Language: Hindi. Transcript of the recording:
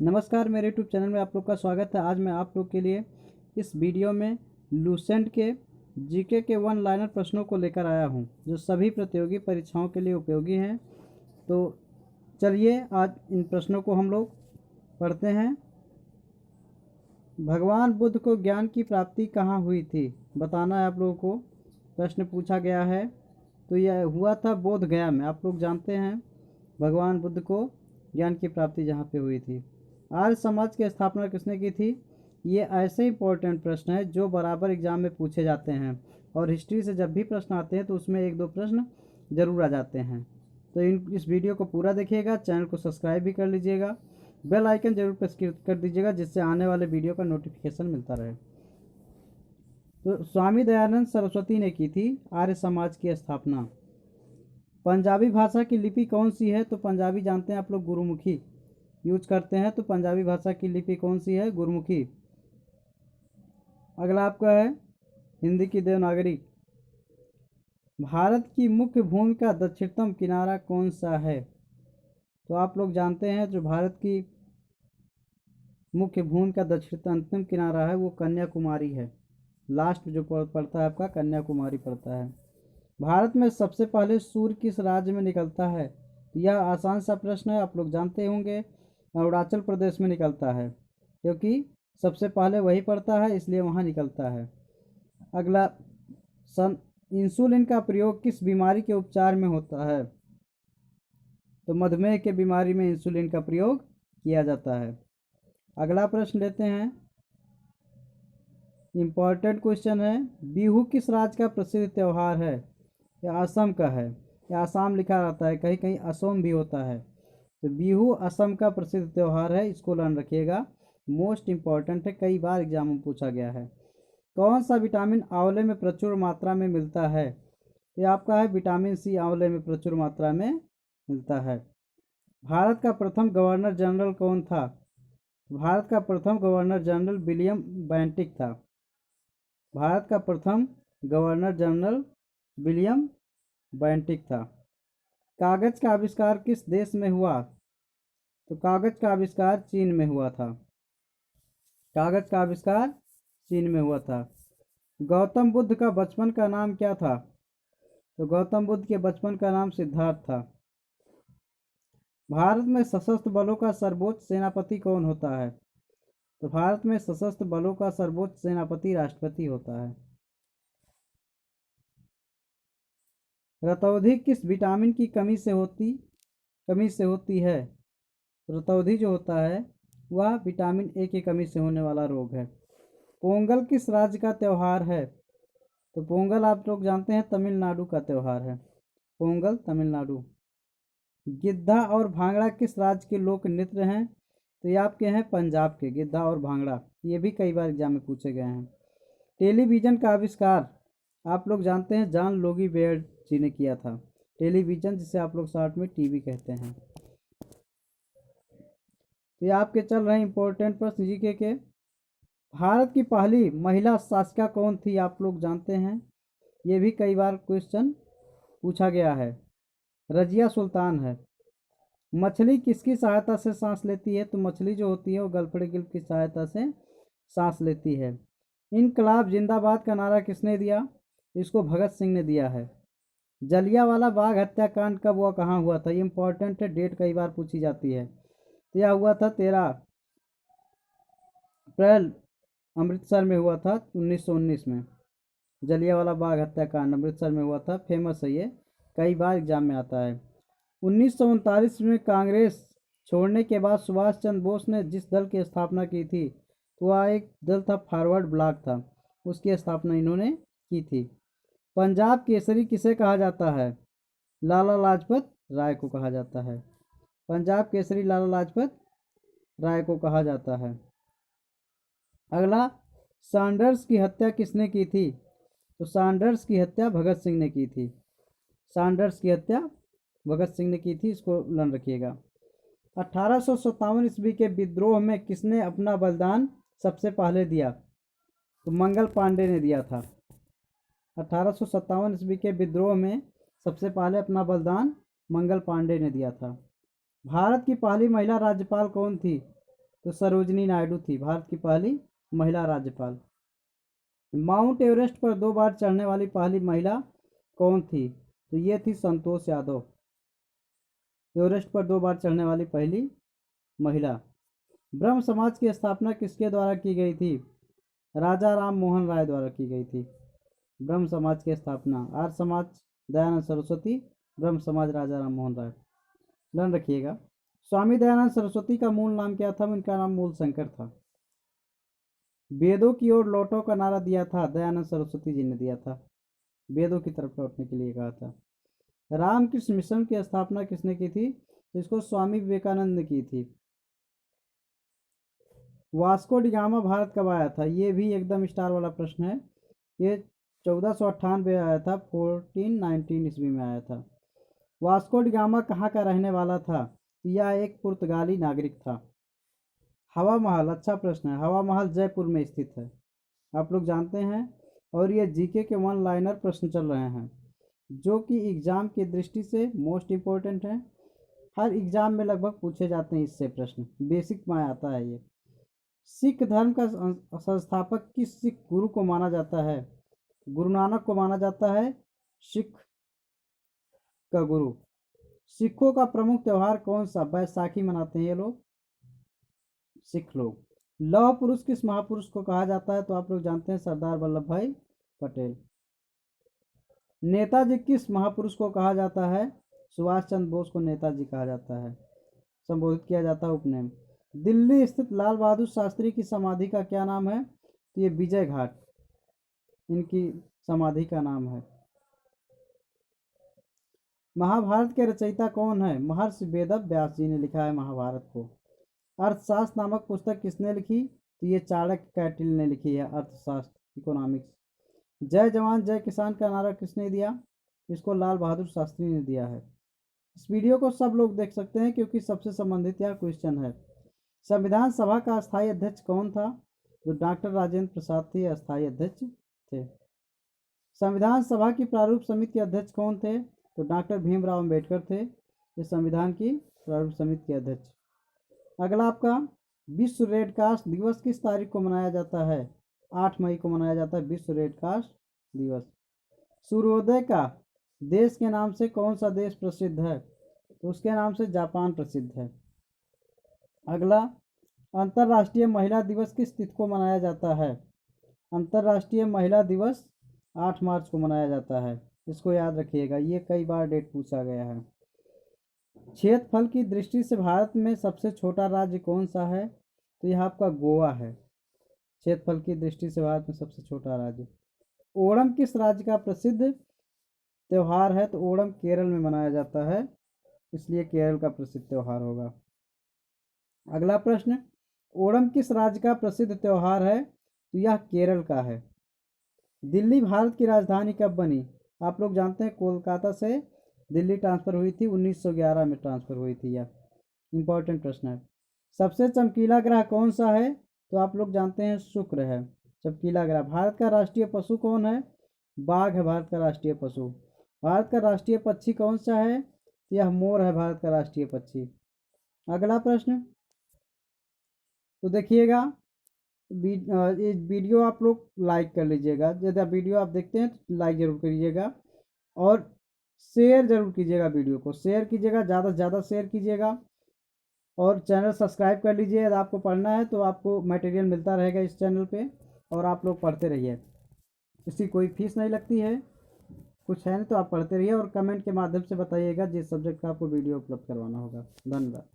नमस्कार, मेरे यूट्यूब चैनल में आप लोग का स्वागत है। आज मैं आप लोग के लिए इस वीडियो में लूसेंट के जीके के वन लाइनर प्रश्नों को लेकर आया हूं, जो सभी प्रतियोगी परीक्षाओं के लिए उपयोगी हैं। तो चलिए आज इन प्रश्नों को हम लोग पढ़ते हैं। भगवान बुद्ध को ज्ञान की प्राप्ति कहाँ हुई थी, बताना है आप लोगों को। प्रश्न पूछा गया है, तो यह हुआ था बोध गया में। आप लोग जानते हैं भगवान बुद्ध को ज्ञान की प्राप्ति जहाँ पे हुई थी। आर्य समाज की स्थापना किसने की थी? ये ऐसे इंपॉर्टेंट प्रश्न है जो बराबर एग्जाम में पूछे जाते हैं, और हिस्ट्री से जब भी प्रश्न आते हैं तो उसमें एक दो प्रश्न जरूर आ जाते हैं। तो इस वीडियो को पूरा देखिएगा, चैनल को सब्सक्राइब भी कर लीजिएगा, बेल आइकन जरूर प्रेस कर दीजिएगा, जिससे आने वाले वीडियो का नोटिफिकेशन मिलता रहे। तो स्वामी दयानंद सरस्वती ने की थी आर्य समाज की स्थापना। पंजाबी भाषा की लिपि कौन सी है? तो पंजाबी जानते हैं आप लोग गुरुमुखी यूज करते हैं। तो पंजाबी भाषा की लिपि कौन सी है? गुरुमुखी। अगला आपका है हिंदी की देवनागरी। भारत की मुख्य भूमि का दक्षिणतम किनारा कौन सा है? तो आप लोग जानते हैं जो भारत की मुख्य भूमि का दक्षिणतम किनारा है वो कन्याकुमारी है। लास्ट जो पड़ता है आपका कन्याकुमारी पड़ता है। भारत में सबसे पहले सूर्य किस राज्य में निकलता है? तो यह आसान सा प्रश्न है, आप लोग जानते होंगे। अरुणाचल प्रदेश में निकलता है, क्योंकि सबसे पहले वही पड़ता है इसलिए वहाँ निकलता है। अगला, इंसुलिन का प्रयोग किस बीमारी के उपचार में होता है? तो मधुमेह के बीमारी में इंसुलिन का प्रयोग किया जाता है। अगला प्रश्न लेते हैं, इम्पॉर्टेंट क्वेश्चन है। बिहू किस राज्य का प्रसिद्ध त्यौहार है? यह असम का है। यह आसाम लिखा रहता है, कहीं कहीं असम भी होता है। तो बिहू असम का प्रसिद्ध त्यौहार है, इसको ध्यान रखिएगा, मोस्ट इम्पॉर्टेंट है, कई बार एग्जाम में पूछा गया है। कौन सा विटामिन आंवले में प्रचुर मात्रा में मिलता है? ये आपका है विटामिन सी, आंवले में प्रचुर मात्रा में मिलता है। भारत का प्रथम गवर्नर जनरल कौन था? भारत का प्रथम गवर्नर जनरल विलियम बेंटिक था। भारत का प्रथम गवर्नर जनरल विलियम बेंटिक था। कागज का आविष्कार किस देश में हुआ? तो कागज का आविष्कार चीन में हुआ था। कागज का आविष्कार चीन में हुआ था। गौतम बुद्ध का बचपन का नाम क्या था? तो गौतम बुद्ध के बचपन का नाम सिद्धार्थ था। भारत में सशस्त्र बलों का सर्वोच्च सेनापति कौन होता है? तो भारत में सशस्त्र बलों का सर्वोच्च सेनापति राष्ट्रपति होता है। रतौंधी किस विटामिन की कमी से होती है? रतौंधी जो होता है वह विटामिन ए की कमी से होने वाला रोग है। पोंगल किस राज्य का त्यौहार है? तो पोंगल आप लोग जानते हैं तमिलनाडु का त्यौहार है। पोंगल तमिलनाडु। गिद्धा और भांगड़ा किस राज्य के लोक नृत्य हैं? तो ये आपके हैं पंजाब के, गिद्धा और भांगड़ा। ये भी कई बार एग्जाम में पूछे गए हैं। टेलीविज़न का आविष्कार आप लोग जानते हैं जॉन लोगी बेयर्ड जी ने किया था। टेलीविज़न जिसे आप लोग शॉर्ट में टीवी कहते हैं। तो ये आपके चल रहे हैं इंपॉर्टेंट प्रश्न जीके के। भारत की पहली महिला शासिका कौन थी? आप लोग जानते हैं, ये भी कई बार क्वेश्चन पूछा गया है। रजिया सुल्तान है। मछली किसकी सहायता से सांस लेती है? तो मछली जो होती है वो गलफड़े गिल्प की सहायता से सांस लेती है। इनकलाब जिंदाबाद का नारा किसने दिया? इसको भगत सिंह ने दिया है। जलियांवाला बाग हत्याकांड कब हुआ, कहाँ हुआ था? ये इंपॉर्टेंट है, डेट कई बार पूछी जाती है। तो यह हुआ था 13 अप्रैल, अमृतसर में हुआ था 1919 में। जलियांवाला बाग हत्याकांड अमृतसर में हुआ था, फेमस है ये, कई बार एग्जाम में आता है। 1939 में कांग्रेस छोड़ने के बाद सुभाष चंद्र बोस ने जिस दल की स्थापना की थी तो वह एक दल था, फॉरवर्ड ब्लॉक था, उसकी स्थापना इन्होंने की थी। पंजाब केसरी किसे कहा जाता है? लाला लाजपत राय को कहा जाता है। पंजाब केसरी लाला लाजपत राय को कहा जाता है। अगला, सैंडर्स की हत्या किसने की थी? तो सैंडर्स की हत्या भगत सिंह ने की थी। सैंडर्स की हत्या भगत सिंह ने की थी, इसको ध्यान रखिएगा। 1857 ईस्वी के विद्रोह में किसने अपना बलिदान सबसे पहले दिया? तो मंगल पांडे ने दिया था। 1857 ईस्वी के विद्रोह में सबसे पहले अपना बलिदान मंगल पांडे ने दिया था। भारत की पहली महिला राज्यपाल कौन थी? तो सरोजिनी नायडू थी, भारत की पहली महिला राज्यपाल। माउंट एवरेस्ट पर 2 बार चढ़ने वाली पहली महिला कौन थी? तो ये थी संतोष यादव, एवरेस्ट पर 2 बार चढ़ने वाली पहली महिला। ब्रह्म समाज की स्थापना किसके द्वारा की गई थी? राजा राम मोहन राय द्वारा की गई थी ब्रह्म समाज की स्थापना। आर्य समाज दयानंद सरस्वती, ब्रह्म समाज राजा राम मोहन राय। ध्यान रखिएगा। स्वामी दयानंद सरस्वती का मूल नाम क्या था? उनका नाम मूल शंकर था। वेदों की ओर लौटो का नारा दिया था दयानंद सरस्वती जी ने दिया था, वेदों की तरफ लौटने के लिए कहा था। रामकृष्ण मिशन की स्थापना किसने की थी? तो इसको स्वामी विवेकानंद ने की थी। वास्को डिगामा भारत कब आया था? ये भी एकदम स्टार वाला प्रश्न है। ये 1498 आया था, 1419 ईस्वी में आया था। वास्को डिगामा कहाँ का रहने वाला था? यह एक पुर्तगाली नागरिक था। हवा महल, अच्छा प्रश्न है। हवा महल जयपुर में स्थित है, आप लोग जानते हैं। और ये जीके के 1 लाइनर प्रश्न चल रहे हैं जो कि एग्जाम की दृष्टि से मोस्ट इम्पोर्टेंट है। हर एग्जाम में लगभग पूछे जाते हैं इससे प्रश्न, बेसिक में आता है ये। सिख धर्म का संस्थापक किस सिख गुरु को माना जाता है? गुरु नानक को माना जाता है सिख का गुरु। सिखों का प्रमुख त्यौहार कौन सा? बैसाखी मनाते हैं ये लोग, सिख लोग। लौह पुरुष किस महापुरुष को कहा जाता है? तो आप लोग जानते हैं सरदार वल्लभ भाई पटेल। नेताजी किस महापुरुष को कहा जाता है? सुभाष चंद्र बोस को नेताजी कहा जाता है, संबोधित किया जाता है उपनेम। दिल्ली स्थित लाल बहादुर शास्त्री की समाधि का क्या नाम है? तो ये विजय घाट इनकी समाधि का नाम है। महाभारत के रचयिता कौन है? महर्षि वेद व्यास जी ने लिखा है महाभारत को। अर्थशास्त्र नामक पुस्तक किसने लिखी? तो ये चाणक्य कैटिल ने लिखी है, अर्थशास्त्र इकोनॉमिक्स। जय जवान जय किसान का नारा किसने दिया? इसको लाल बहादुर शास्त्री ने दिया है। इस वीडियो को सब लोग देख सकते हैं क्योंकि सबसे संबंधित यह क्वेश्चन है। संविधान सभा का अस्थायी अध्यक्ष कौन था? जो डॉक्टर राजेंद्र प्रसाद थे अस्थायी अध्यक्ष थे। संविधान सभा की प्रारूप समिति के अध्यक्ष कौन थे? तो डॉक्टर भीमराव अंबेडकर थे ये संविधान की प्रारूप समिति के अध्यक्ष। अगला आपका विश्व रेड क्रॉस दिवस किस तारीख को मनाया जाता है? 8 मई को मनाया जाता है विश्व रेड क्रॉस दिवस। सूर्योदय का देश के नाम से कौन सा देश प्रसिद्ध है? तो उसके नाम से जापान प्रसिद्ध है। अगला अंतर्राष्ट्रीय महिला दिवस किस तिथि को मनाया जाता है? अंतर्राष्ट्रीय महिला दिवस 8 मार्च को मनाया जाता है, इसको याद रखिएगा, ये कई बार डेट पूछा गया है। क्षेत्रफल की दृष्टि से भारत में सबसे छोटा राज्य कौन सा है? तो यह आपका गोवा है, क्षेत्रफल की दृष्टि से भारत में सबसे छोटा राज्य। ओणम किस राज्य का प्रसिद्ध त्यौहार है? तो ओणम केरल में मनाया जाता है, इसलिए केरल का प्रसिद्ध त्यौहार होगा। अगला प्रश्न, ओणम किस राज्य का प्रसिद्ध त्यौहार है? तो यह केरल का है। दिल्ली भारत की राजधानी कब बनी? आप लोग जानते हैं कोलकाता से दिल्ली ट्रांसफ़र हुई थी, 1911 में ट्रांसफ़र हुई थी। यह इंपॉर्टेंट प्रश्न है। सबसे चमकीला ग्रह कौन सा है? तो आप लोग जानते हैं शुक्र है चमकीला ग्रह। भारत का राष्ट्रीय पशु कौन है? बाघ है भारत का राष्ट्रीय पशु। भारत का राष्ट्रीय पक्षी कौन सा है? यह मोर है भारत का राष्ट्रीय पक्षी। अगला प्रश्न तो देखिएगा, ये वीडियो आप लोग लाइक कर लीजिएगा, यदि आप वीडियो आप देखते हैं तो लाइक ज़रूर करिएगा और शेयर ज़रूर कीजिएगा, वीडियो को शेयर कीजिएगा, ज़्यादा से ज़्यादा शेयर कीजिएगा और चैनल सब्सक्राइब कर लीजिए। यदि आपको पढ़ना है तो आपको मटेरियल मिलता रहेगा इस चैनल पे और आप लोग पढ़ते रहिए, इसकी कोई फीस नहीं लगती है, कुछ है नहीं तो आप पढ़ते रहिए और कमेंट के माध्यम से बताइएगा जिस सब्जेक्ट का आपको वीडियो उपलब्ध करवाना होगा। धन्यवाद।